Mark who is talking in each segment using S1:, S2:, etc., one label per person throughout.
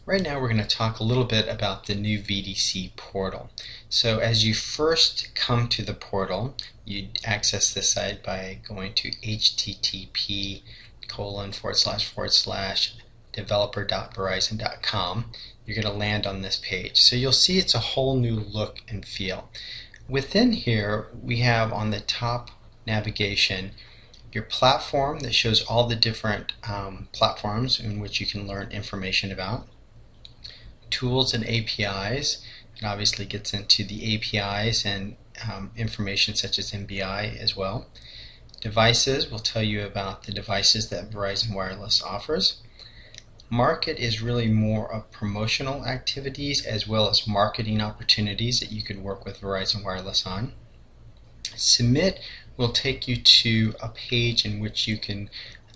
S1: Right now we're going to talk a little bit about the new VDC portal. So as you first come to the portal, you access the site by going to http://developer.verizon.com. You're going to land on this page. So you'll see it's a whole new look and feel. Within here we have on the top navigation your platform that shows all the different platforms in which you can learn information about. Tools and APIs. It obviously gets into the APIs and information such as MBI as well. Devices will tell you about the devices that Verizon Wireless offers. Market is really more of promotional activities as well as marketing opportunities that you could work with Verizon Wireless on. Submit will take you to a page in which you can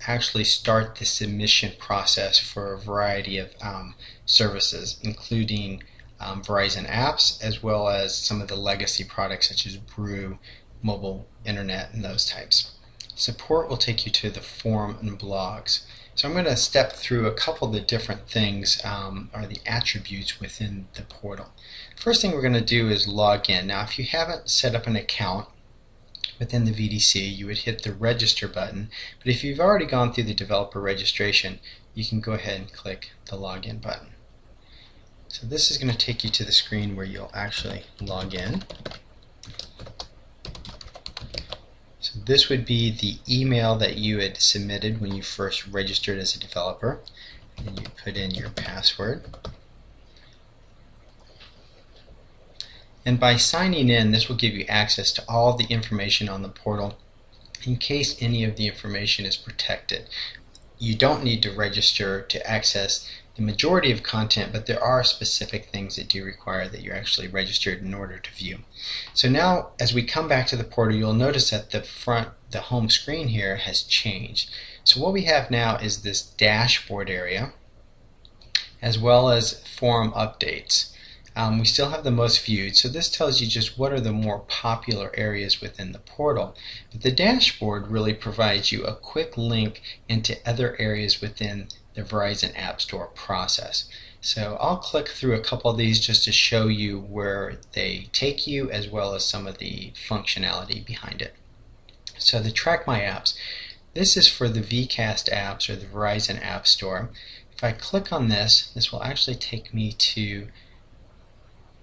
S1: actually start the submission process for a variety of services, including Verizon apps as well as some of the legacy products such as Brew, mobile internet, and those types. Support will take you to the forum and blogs. So I'm going to step through a couple of the different things or the attributes within the portal. First thing we're going to do is log in. Now if you haven't set up an account within the VDC, you would hit the register button, but if you've already gone through the developer registration, you can go ahead and click the login button. So this is going to take you to the screen where you'll actually log in. So this would be the email that you had submitted when you first registered as a developer, and you put in your password. And by signing in, this will give you access to all the information on the portal in case any of the information is protected. You don't need to register to access the majority of content, but there are specific things that do require that you're actually registered in order to view. So now as we come back to the portal, you'll notice that the home screen here has changed. So what we have now is this dashboard area as well as forum updates. We still have the most viewed, so this tells you just what are the more popular areas within the portal. But the dashboard really provides you a quick link into other areas within the Verizon App Store process. So I'll click through a couple of these just to show you where they take you as well as some of the functionality behind it. So the Track My Apps. This is for the VCast apps or the Verizon App Store. If I click on this, this will actually take me to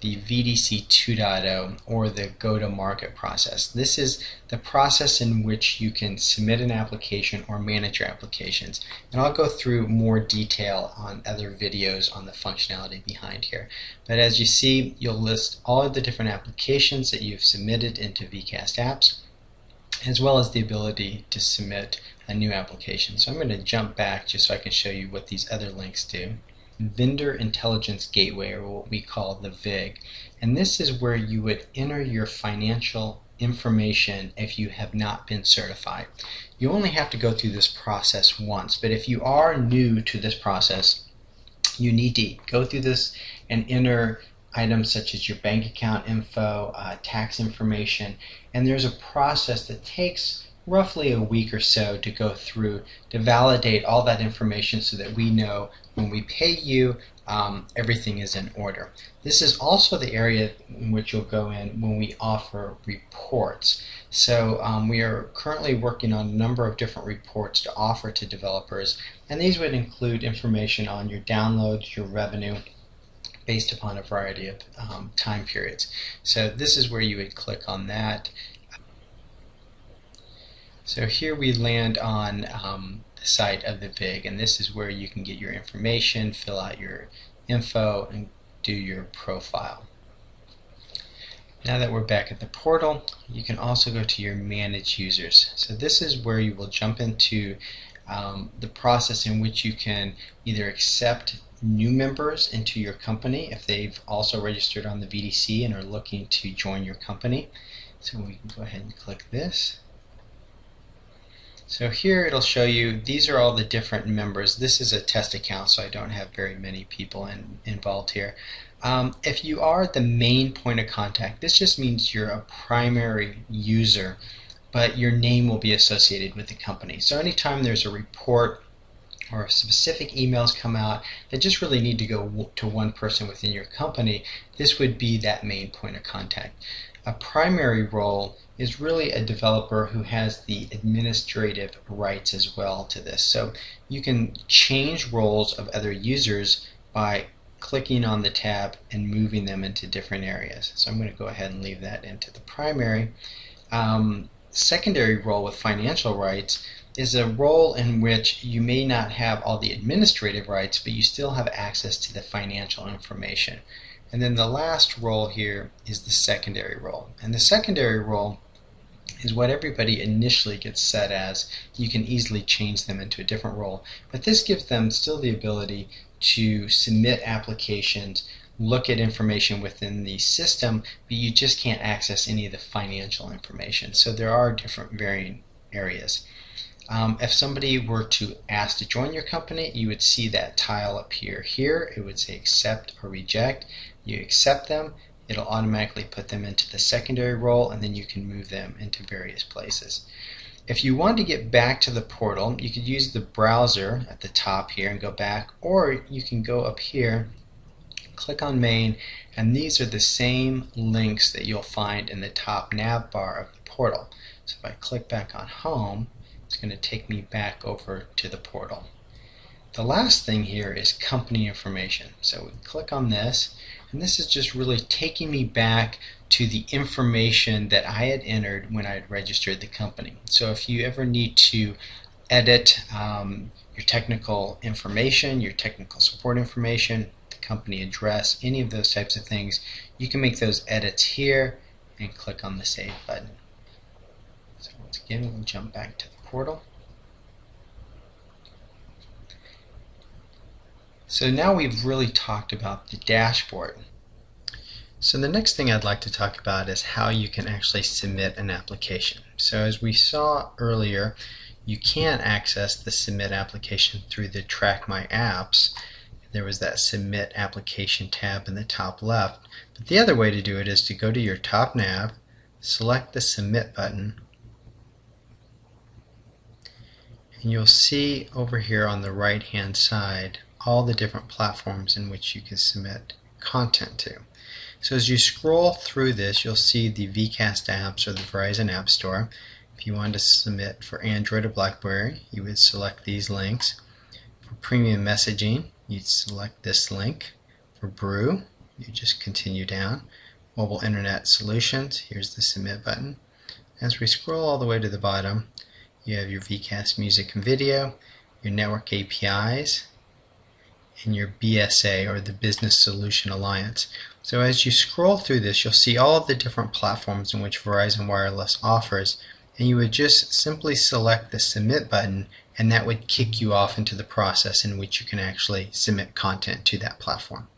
S1: the VDC 2.0 or the go-to-market process. This is the process in which you can submit an application or manage your applications. And I'll go through more detail on other videos on the functionality behind here. But as you see, you'll list all of the different applications that you've submitted into VCast apps, as well as the ability to submit a new application. So I'm going to jump back just so I can show you what these other links do. Vendor Intelligence Gateway, or what we call the VIG, and this is where you would enter your financial information if you have not been certified. You only have to go through this process once, but if you are new to this process, you need to go through this and enter items such as your bank account info, tax information, and there's a process that takes roughly a week or so to go through to validate all that information so that we know when we pay you everything is in order. This is also the area in which you'll go in when we offer reports. So we are currently working on a number of different reports to offer to developers, and these would include information on your downloads, your revenue, based upon a variety of time periods. So this is where you would click on that. So here we land on the site of the VIG, and this is where you can get your information, fill out your info, and do your profile. Now that we're back at the portal, you can also go to your Manage Users. So this is where you will jump into the process in which you can either accept new members into your company if they've also registered on the VDC and are looking to join your company. So we can go ahead and click this. So here it'll show you these are all the different members. This is a test account, so I don't have very many people involved here. If you are the main point of contact, this just means you're a primary user, but your name will be associated with the company. So anytime there's a report or specific emails come out that just really need to go to one person within your company, this would be that main point of contact. A primary role is really a developer who has the administrative rights as well to this. So you can change roles of other users by clicking on the tab and moving them into different areas. So I'm going to go ahead and leave that into the primary. Secondary role with financial rights is a role in which you may not have all the administrative rights, but you still have access to the financial information. And then the last role here is the secondary role. And the secondary role is what everybody initially gets set as. You can easily change them into a different role, but this gives them still the ability to submit applications, look at information within the system, but you just can't access any of the financial information. So there are different varying areas. If somebody were to ask to join your company, you would see that tile appear here. It would say accept or reject. You accept them, it'll automatically put them into the secondary role, and then you can move them into various places. If you want to get back to the portal, you could use the browser at the top here and go back, or you can go up here, click on main, and these are the same links that you'll find in the top nav bar of the portal. So if I click back on home, it's going to take me back over to the portal. The last thing here is company information. So we click on this, and this is just really taking me back to the information that I had entered when I had registered the company. So if you ever need to edit your technical information, your technical support information, the company address, any of those types of things, you can make those edits here and click on the Save button. So once again, we'll jump back to the portal. So now we've really talked about the dashboard. So the next thing I'd like to talk about is how you can actually submit an application. So as we saw earlier, you can access the submit application through the Track My Apps. There was that submit application tab in the top left. But the other way to do it is to go to your top nav, select the submit button, and you'll see over here on the right hand side all the different platforms in which you can submit content to. So as you scroll through this, you'll see the VCast apps or the Verizon App Store. If you wanted to submit for Android or BlackBerry, you would select these links. For premium messaging, you'd select this link. For Brew, you just continue down. Mobile Internet Solutions, here's the submit button. As we scroll all the way to the bottom, you have your VCast music and video, your network APIs, and your BSA, or the Business Solution Alliance. So as you scroll through this, you'll see all of the different platforms in which Verizon Wireless offers, and you would just simply select the submit button, and that would kick you off into the process in which you can actually submit content to that platform.